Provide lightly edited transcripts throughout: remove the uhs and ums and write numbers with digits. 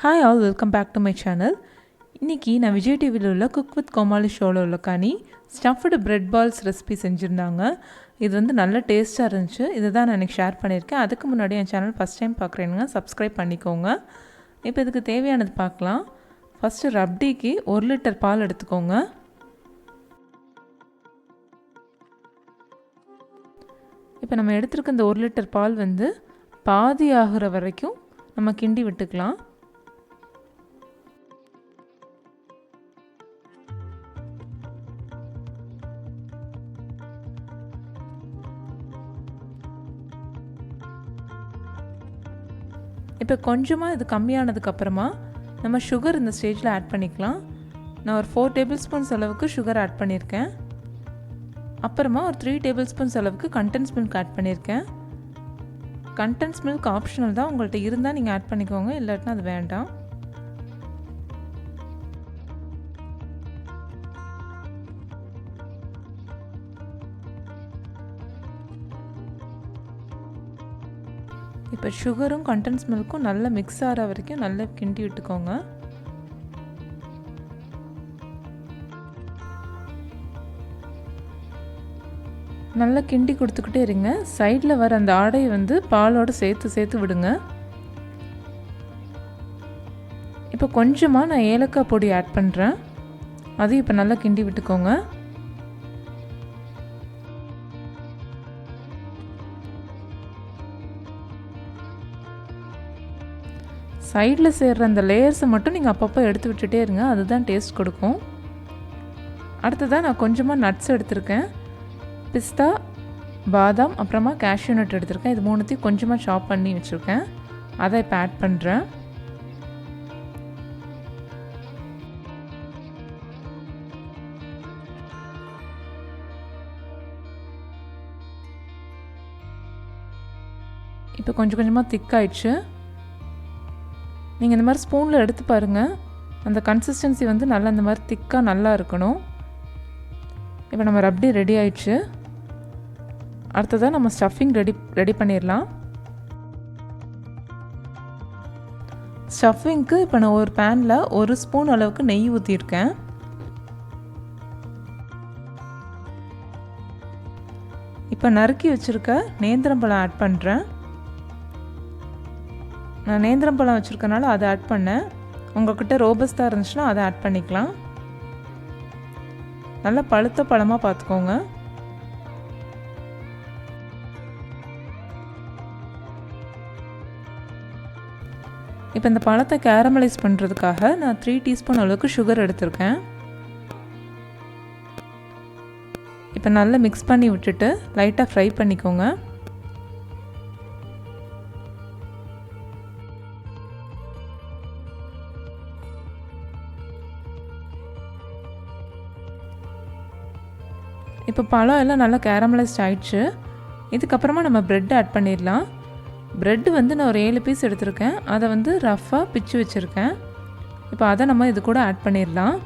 Hi all, welcome back to my channel. இன்றைக்கி நான் விஜய் டிவியில் உள்ள குக் வித் கோமாளி ஷோவில் உள்ள கனி ஸ்டஃப்டு பிரெட் பால்ஸ் ரெசிபி செஞ்சுருந்தாங்க. இது வந்து நல்ல டேஸ்ட்டாக இருந்துச்சு. இதை தான் நான் எனக்கு ஷேர் பண்ணியிருக்கேன். அதுக்கு முன்னாடி என் சேனல் ஃபஸ்ட் டைம் பார்க்குறேனுங்க, சப்ஸ்கிரைப் பண்ணிக்கோங்க. இப்போ இதுக்கு தேவையானது பார்க்கலாம். ஃபஸ்ட்டு ரப்டிக்கு 1 லிட்டர் பால் எடுத்துக்கோங்க. இப்போ நம்ம எடுத்துருக்க இந்த 1 லிட்டர் பால் வந்து பாதி ஆகிற வரைக்கும் நம்ம கிண்டி விட்டுக்கலாம். இப்போ கொஞ்சமாக இது கம்மியானதுக்கப்புறமா நம்ம சுகர் இந்த ஸ்டேஜில் ஆட் பண்ணிக்கலாம். நான் ஒரு 4 டேபிள் ஸ்பூன்ஸ் அளவுக்கு சுகர் ஆட் பண்ணியிருக்கேன். அப்புறமா ஒரு 3 டேபிள் ஸ்பூன்ஸ் அளவுக்கு கண்டென்ஸ் மில்க் ஆட் பண்ணியிருக்கேன். கண்டென்ஸ் மில்க் ஆப்ஷனல் தான், உங்கள்கிட்ட இருந்தால் நீங்கள் ஆட் பண்ணிக்கோங்க, இல்லாட்டினா அது வேண்டாம். இப்போ சுகரும் கண்டென்ஸ் மில்க்கும் நல்லா மிக்ஸ் ஆகிற வரைக்கும் நல்லா கிண்டி விட்டுக்கோங்க. நல்லா கிண்டி கொடுத்துக்கிட்டே இருங்க. சைடில் வர அந்த ஆடையை வந்து பாலோடு சேர்த்து விடுங்க. இப்போ கொஞ்சமாக நான் ஏலக்காய் பொடி ஆட் பண்ணுறேன். அதையும் இப்போ நல்லா கிண்டி விட்டுக்கோங்க. சைடில் சேர்கிற அந்த லேயர்ஸை மட்டும் நீங்கள் அப்பப்போ எடுத்து விட்டுட்டே இருங்க, அதுதான் டேஸ்ட் கொடுக்கும். அடுத்ததாக நான் கொஞ்சமாக நட்ஸ் எடுத்திருக்கேன். பிஸ்தா, பாதாம், அப்புறமா கேஷ்யூ நட் எடுத்திருக்கேன். இது மூணுத்தையும் கொஞ்சமாக சாப் பண்ணி வச்சுருக்கேன். அதை இப்போ ஆட் பண்ணுறேன். இப்போ கொஞ்சம் கொஞ்சமாக திக்காயிடுச்சு. நீங்கள் இந்த மாதிரி ஸ்பூனில் எடுத்து பாருங்கள், அந்த கன்சிஸ்டன்சி வந்து நல்லா இந்த மாதிரி திக்காக நல்லா இருக்கணும். இப்போ நம்ம ரப்டி ரெடி ஆயிடுச்சு. அடுத்ததாக நம்ம ஸ்டஃபிங் ரெடி பண்ணிடலாம். ஸ்டஃபிங்க்கு இப்போ நான் ஒரு பேனில் 1 ஸ்பூன் அளவுக்கு நெய் ஊற்றியிருக்கேன். இப்போ நறுக்கி வச்சுருக்க நேந்திரம்பழம் ஆட் பண்ணுறேன். நான் நேந்திரம்பழம் வச்சுருக்கனால அதை ஆட் பண்ணேன். உங்கள்கிட்ட ரோபஸ்டா இருந்துச்சுன்னா அதை ஆட் பண்ணிக்கலாம். நல்லா பழுத்த பழமாக பார்த்துக்கோங்க. இப்போ இந்த பழத்தை கேரமலைஸ் பண்ணுறதுக்காக நான் 3 டீஸ்பூன் அளவுக்கு சுகர் எடுத்திருக்கேன். இப்போ நல்லா மிக்ஸ் பண்ணி விட்டுட்டு லைட்டாக ஃப்ரை பண்ணிக்கோங்க. இப்போ பழம் எல்லாம் நல்லா கேரமலைஸ்ட் ஆயிடுச்சு. இதுக்கப்புறமா நம்ம ப்ரெட் ஆட் பண்ணிடலாம். ப்ரெட்டு வந்து நான் ஒரு 7 பீஸ் எடுத்திருக்கேன். அதை வந்து ரஃப்பாக பிச்சு வச்சுருக்கேன். இப்போ அதை நம்ம இது கூட ஆட் பண்ணிடலாம்.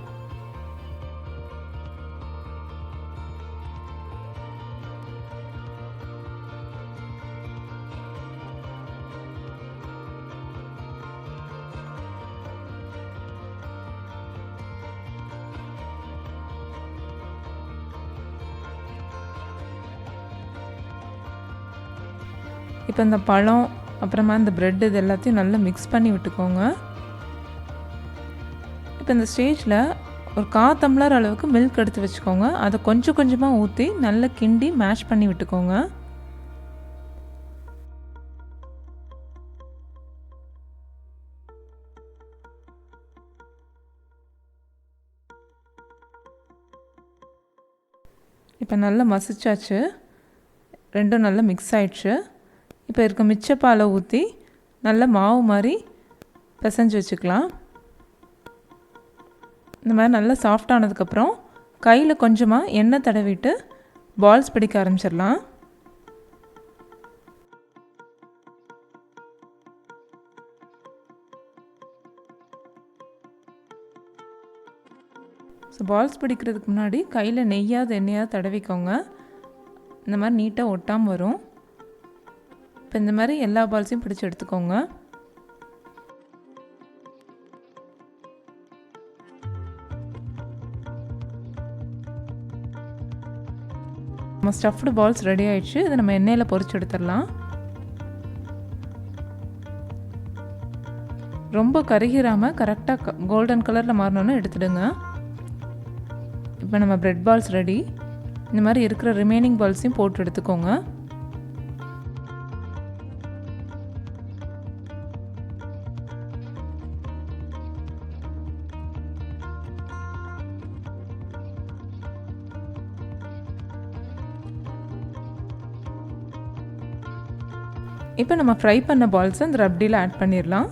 இப்போ இந்த பழம் அப்புறமா இந்த ப்ரெட் இது எல்லாத்தையும் நல்லா மிக்ஸ் பண்ணி விட்டுக்கோங்க. இப்போ இந்த ஸ்டேஜில் ஒரு 1/4 டம்ளர் அளவுக்கு மில்க் எடுத்து வச்சுக்கோங்க. அதை கொஞ்சம் கொஞ்சமாக ஊற்றி நல்லா கிண்டி மேஷ் பண்ணி விட்டுக்கோங்க. இப்போ நல்லா மசிச்சாச்சு. ரெண்டும் நல்லா மிக்ஸ் ஆயிடுச்சு. இப்போ இருக்க மிச்ச பாலை ஊற்றி நல்லா மாவு மாதிரி பிசைஞ்சு வச்சுக்கலாம். இந்த மாதிரி நல்லா சாஃப்டானதுக்கப்புறம் கையில் கொஞ்சமாக எண்ணெய் தடவிட்டு பால்ஸ் பிடிக்க ஆரம்பிச்சிடலாம். ஸோ பால்ஸ் பிடிக்கிறதுக்கு முன்னாடி கையில் நெய்யாவது எண்ணெயாவது தடவிக்கோங்க. இந்த மாதிரி நீட்டாக ஒட்டாமல் வரும். இப்போ இந்த மாதிரி எல்லா பால்ஸையும் பிடிச்சி எடுத்துக்கோங்க. நம்ம ஸ்டஃப்டு பால்ஸ் ரெடி ஆயிடுச்சு. இதை நம்ம எண்ணெயில் பொரிச்சு எடுத்துடலாம். ரொம்ப கருகிராமல் கரெக்டாக கோல்டன் கலரில் மாறினோன்னு எடுத்துடுங்க. இப்போ நம்ம பிரெட் பால்ஸ் ரெடி. இந்த மாதிரி இருக்கிற ரிமைனிங் பால்ஸையும் போட்டு எடுத்துக்கோங்க. இப்போ நம்ம ஃப்ரை பண்ண பால்ஸை இந்த ரப்டியில் ஆட் பண்ணிடலாம்.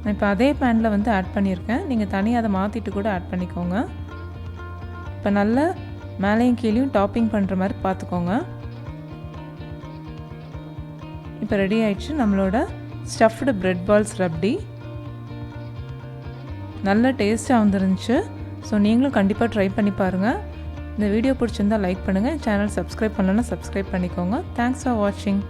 நான் இப்போ அதே பேனில் வந்து ஆட் பண்ணியிருக்கேன். நீங்கள் தனியாக அதை மாற்றிட்டு கூட ஆட் பண்ணிக்கோங்க. இப்போ நல்லா மேலேயும் கீழேயும் டாப்பிங் பண்ணுற மாதிரி பார்த்துக்கோங்க. இப்போ ரெடி ஆயிடுச்சு நம்மளோட ஸ்டஃப்டு பிரெட் பால்ஸ் ரப்டி. நல்ல டேஸ்ட்டாக வந்துருந்துச்சு. ஸோ நீங்களும் கண்டிப்பாக ட்ரை பண்ணி பாருங்கள். இந்த வீடியோ பிடிச்சிருந்தால் லைக் பண்ணுங்கள். சேனல் சப்ஸ்கிரைப் பண்ணலன்னா சப்ஸ்கிரைப் பண்ணிக்கோங்க. தேங்க்ஸ் ஃபார் வாட்சிங்.